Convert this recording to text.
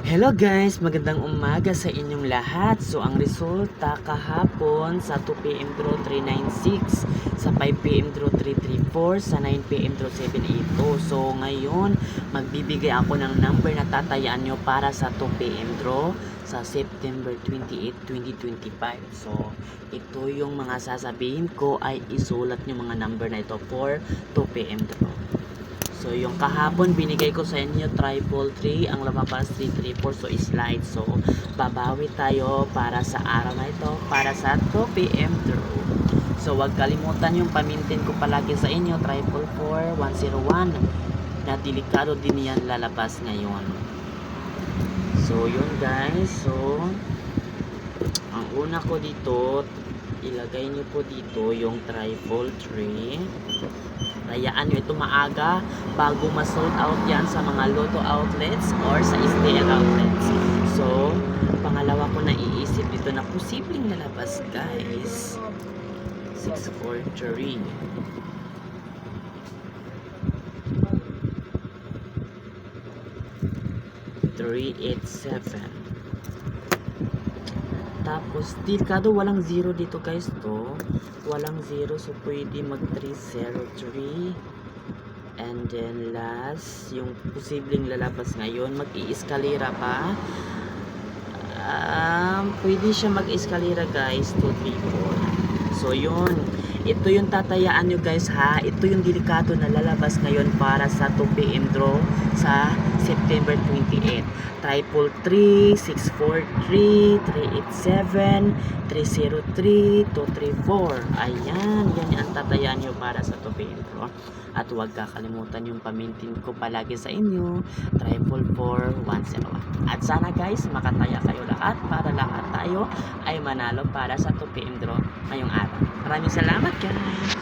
Hello guys, magandang umaga sa inyong lahat. So ang resulta kahapon sa 2pm draw 396, sa 5pm draw 334, sa 9pm draw 782. So ngayon, magbibigay ako ng number na tatayaan nyo para sa 2pm draw sa September 28, 2025. So ito yung mga sasabihin ko, ay isulat nyo mga number na ito for 2pm draw. So, yung kahapon, binigay ko sa inyo, 333, ang lumabas, 334, so slide. So, babawi tayo para sa araw na ito, para sa 2pm draw. So, wag kalimutan yung pamintin ko palagi sa inyo, 444, 101, na delikado din yan lalabas ngayon. So, yun guys. So, ang una ko dito, ilagay nyo po dito yung 333. Hayaan nyo ito maaga bago ma-sold out yan sa mga Lotto outlets or sa STL outlets. So, pangalawa ko na iisip dito na posibleng lalabas guys. 643. Tapos, delikado, walang zero dito guys to. Walang zero, so pwede mag 303. And then last, yung posibleng lalabas ngayon, mag-i-eskalera pa. Pwede siya mag-eskalera guys, 2, 3, 4. So yun, ito yung tatayaan nyo guys ha. Ito yung delikado na lalabas ngayon para sa 2pm draw sa September 28. 333, 643, 387, 303, 234. Ayan, yan ang tatayaan nyo para sa 2pm draw. At huwag kakalimutan yung pamintin ko palagi sa inyo, 444, 101. At sana guys, makataya kayo lahat para lahat tayo ay manalo para sa 2pm draw ngayong araw. Maraming salamat guys!